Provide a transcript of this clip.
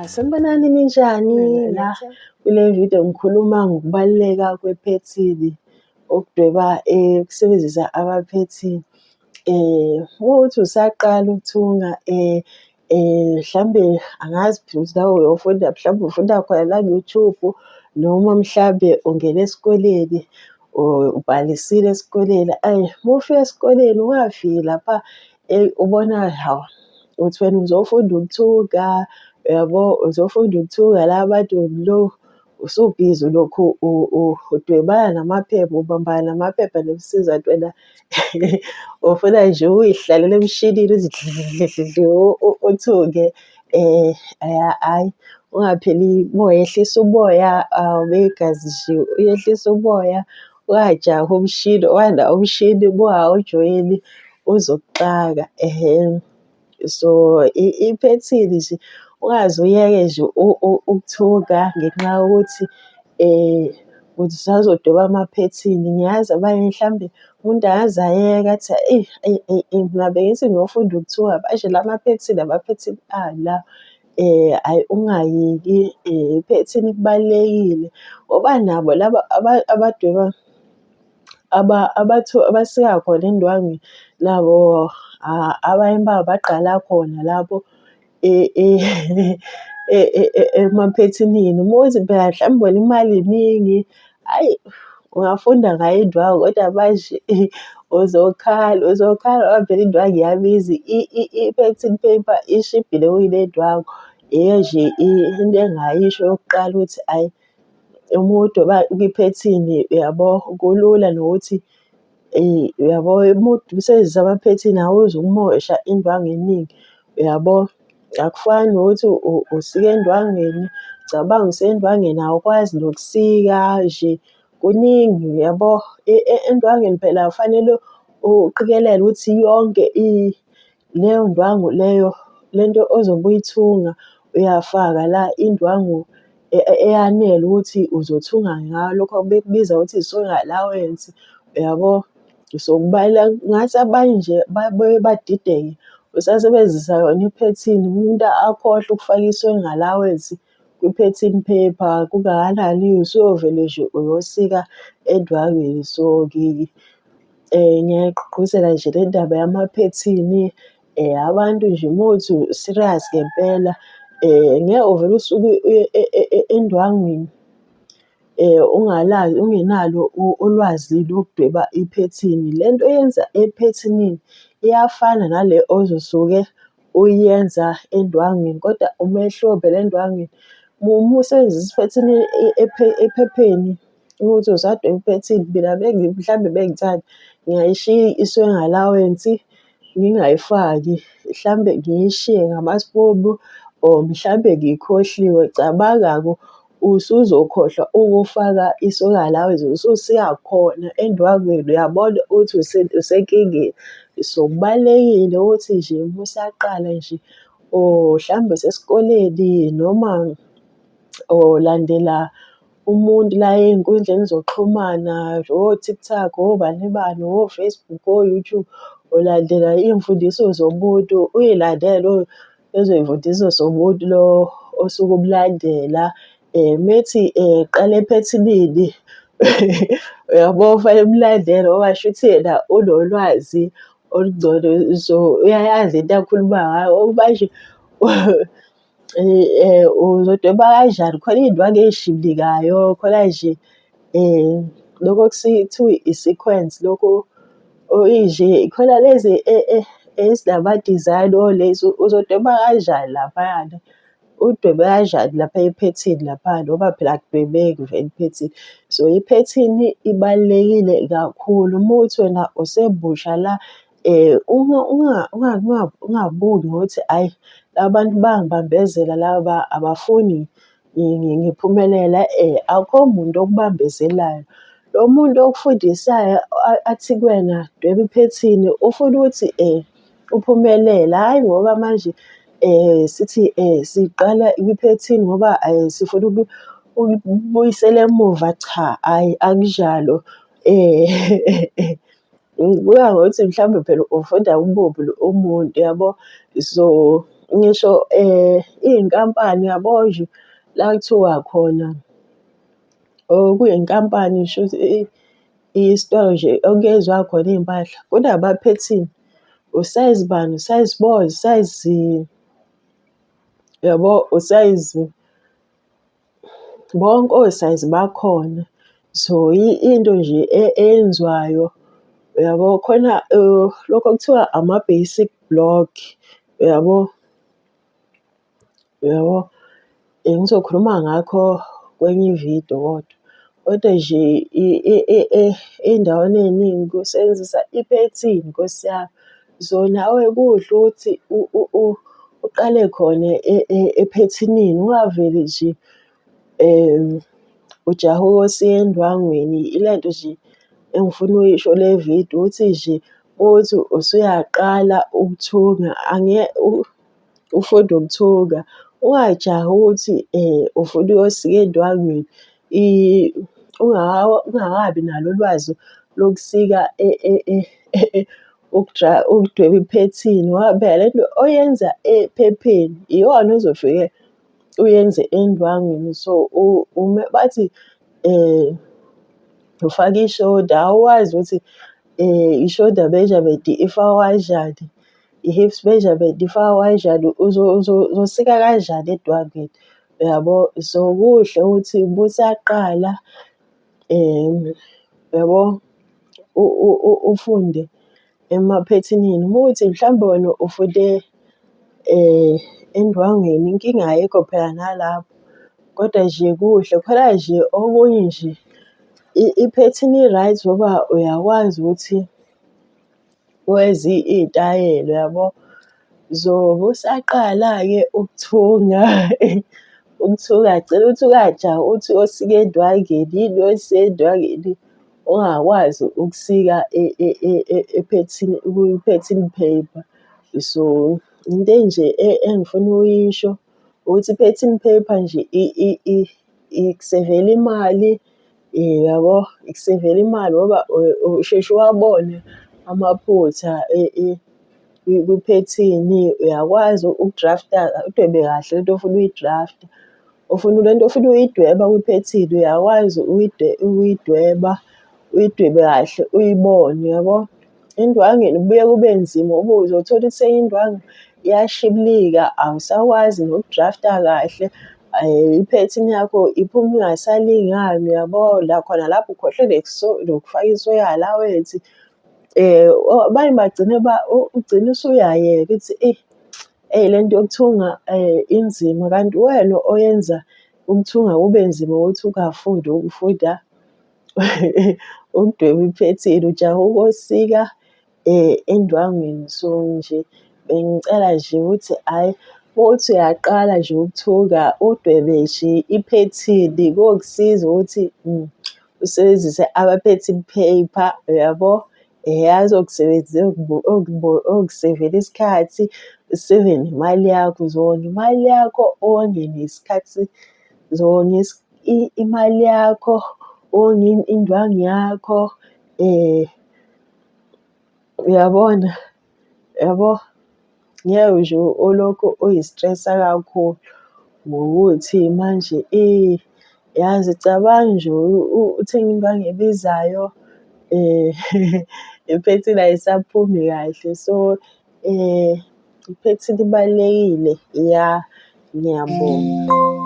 Sanibonani ninjani? La kule video ngikhuluma ngokubaluleka kwephethini, ukudweba ukusebenzisa amaphethini. Mawukuthi usaqala ukuthunga mhlambe angazi phela ukuthi nawe uyofunda mhlawumbe ufunda khona la ku-YouTube noma mhlambe ungene esikoleni ubhalisile esikoleni. Mawufika esikoleni ungafiki lapha ubona hawu uthi wena uzofunda ukuthunga, uyabo, uzofunda ukuthunga la abantu lo usubhizi ulokhu udwebana namaphepha, ubambana namaphepha nemisizwa kanti wena ufuna nje uy'hlalele emshinini uthi dlidlidli uthunge. Hhayi, ungapheli moyehlisa umoya begazi nje uyehlisa umoya, ungajahi umshini wanda umshini mawungawujwayeli uzokuxaka. So iphethini nje ungaze uyeke nje ukuthunga ngenxa yokuthi uthi usazodweba amaphethini. Ngiyazi abanye mhlambe umuntu angaze ayeke athi mina bengithi ngiyofunda ukuthunga manje amaphethini ala. Hhayi ungayeki iphethini kubalulekile ngoba nabo laba abadweba abasika khona endwangini nabo abanye babo baqala khona lapho emaphethinini. Mawukuthi phela mhlawumbe wena imali iningi, hhayi ungafunda ngayo indwangu kodwa manje uzokhala ngoba phela indwangu iyabiza. I-printing paper ishibhile kunendwangu. Iyo nje into engayisho yokuqala ukuthi hhayi uma udweba kwiphethini uyabo kulula nokuthi uyabo uma usebenzisa amaphethini awuzukumosha indwangu eningi, uyabo. Akufani nokuthi usika endwangeni, ucabanga usendwangeni awukwazi nokusika nje kuningi uyabo. Endwangeni phela kufanele uqikelele ukuthi yonke leyo ndwangu leyo lento ozobe uyithunga uyafaka la indwangu eyanele ukuthi uzothunga ngayo, lokho bekubiza ukuthi i-sewing allowance, uyabo. So ngathi abanye nje badideke usasebenzisa yona iphethini umuntu akhohlwe ukufaka i-sewing allowance kwi-printing paper kungakanani usuyovele nje uyosika endwangeni. So ngiyayigqugquzela nje le ndaba yamaphethini. Abantu nje mawukuthi u-serious ngempela ngeke uvele usuke endwangini ungenalo ulwazi lokudweba iphethini. Le nto oyenza ephethinini iyafana nale ozosuke uyenza endwangini kodwa umehluko phela endwangini uma usebenzisa iphethini ephepheni ukuthi usadweba iphethini. Mina mhlambe bengithanda ngingayishiya i-sewing allowance ngingayifaki, mhlambe ngiyishiye ngamaspomu or mhlambe ngiyikhohliwe. Cabanga-ke usuzokhohlwa ukufaka i-sewing allowance ususika khona endwangweni uyabona ukuthi usenkingeni. So kubalulekile ukuthi nje uma usaqala nje or mhlambe usesikoleni noma olandela umuntu la ey'nkundleni zokuxhumana o-TikTok, obani bani, o-Facebook, o-YouTube, ulandela iy'mfundiso zomuntu, uy'landele lezo y'mfundiso zomuntu lo osuke umlandela. Methi qala ephethinini uyabo fanele umlandele ngoba shuthi yena unolwazi olungcono, so uyayazi into akhuluma ngayo. Manje uzodweba kanjani? Khona iy'ndwangu ey'shibilikayo, khona nje lokhu okuthiwa i-sequence lokhu khona lezi ezinama-design o-lace. Uzodweba kanjani laphayana? Udwebe kanjani lapha ephethini laphana ngoba phela akudwebeki vele iphethini. So iphethini ibalulekile kakhulu. Mawukuthi wena usemusha la ungabuki ngokuthi hhayi la bantu bayangibambezela laba abafuni ngiphumelele. Akukho muntu okubambezelayo. Lo muntu okufundisayo athi kuwena dweba iphethini ufuna ukuthi uphumelele, hhayi ngoba manje sithi siqala kwiphethini ngoba sifuna ukubuyisela emuva. Cha, hhayi akunjalo. Kuya ngokuthi mhlawumbe phela ufunda kumuphi umuntu, yabo. So ngisho iy'nkampani yabo nje la kuthiwa khona kuyinkampani shuthi isitolo nje okuyenzwa khona iy'mpahla kunabaphethini usayizi bani, usayizi bo, usayizi yabo, usayizi bonke osayizi bakhona. So into nje eyenziwayo yabo khona lokhu okuthiwa ama-basic block yabo, yabo ngizokhuluma ngakho kwenye ividiyo kodwa nje ey'ndaweni ey'ningi kusebenzisa iphethini Nkosi yami. So nawe kuhle ukuthi uqale khona ephethinini ungavele nje ujahe ukosiya endwangweni. Ile nto nje engifuna ukuyisho le vidiyo ukuthi nje uthi usuyaqala ukuthunga ufunde ukuthunga ungajahi ukuthi ufuna ukuyosika endwangweni ungakabi nalo ulwazi lokusika ukudweba iphethini ngoba phela le nto oyenza ephepheni iyona ozofike uyenze endwangweni. So bathi ufake ishoda awuwazi ukuthi ishoda measurement ifakwa kanjani, i-hips measurement ifakwa kanjani, uzosika kanjani endwangweni yabo. So kuhle ukuthi busaqala yabo ufunde emaphethinini. Uma kuwukuthi mhlawumbe wena ufunde endwangweni inkinga ayikho phela nalapho kodwa nje kuhle khona nje okunye nje iphethini i-right ngoba uyakwazi ukuthi wenze iy'tayela yabo. So busaqala-ke ukuthunga ukuthunga gcina ukuthi ungajahi ukuthi uyosika endwangeni yini oyosiya endwangeni ungakwazi ukusika kwi-phething paper. So into nje engifuna ukuyisho ukuthi i-phething paper nje ikusevela imali yabo, ikusevela imali ngoba usheshe uwabone amaphutha kwiphethini. Uyakwazi ukudrafta udwebe kahle lento ofuna ukuyidrafta. Lento ofuna ukuyidweba kwiphethini uyakwazi ukuyidweba uyidwebe kahle uyibone yabo. Endwangeni kubuye kube nzima ngoba uzothola ukuthi senye indwangu iyashiblika awusakwazi nokudrafta kahle iphethini yakho iphuma ingasalingani yabo. Nakhona lapho ukhohlwe nokufaka isoya allowance abanye bagcine ugcine usuyayeka uthi le nto yokuthunga inzima kanti wena oyenza ukuthunga kube nzima ukuthi ungafundi ukufunda ukudweba iphethini ujahe ukosika endwangweni. So nje bengicela nje ukuthi hhayi uma kuwukuthi uyaqala nje ukuthunga udwebe nje iphethini kokusiza ukuthi usebenzise ama-phething paper yabo. Azokusevela isikhathi useve nemali yakho, uzonga imali yakho wonge nesikhathi, zonge imali yakho wonge indwangu yakho uyabona yabo. Ngeke nje ulokhu uyi-stress-a kakhulu ngokuthi manje yazi cabanga nje uthenga indwangu ebizayo iphethini ayisaphumi kahle. So iphethini ibalulekile ya ngiyabonga.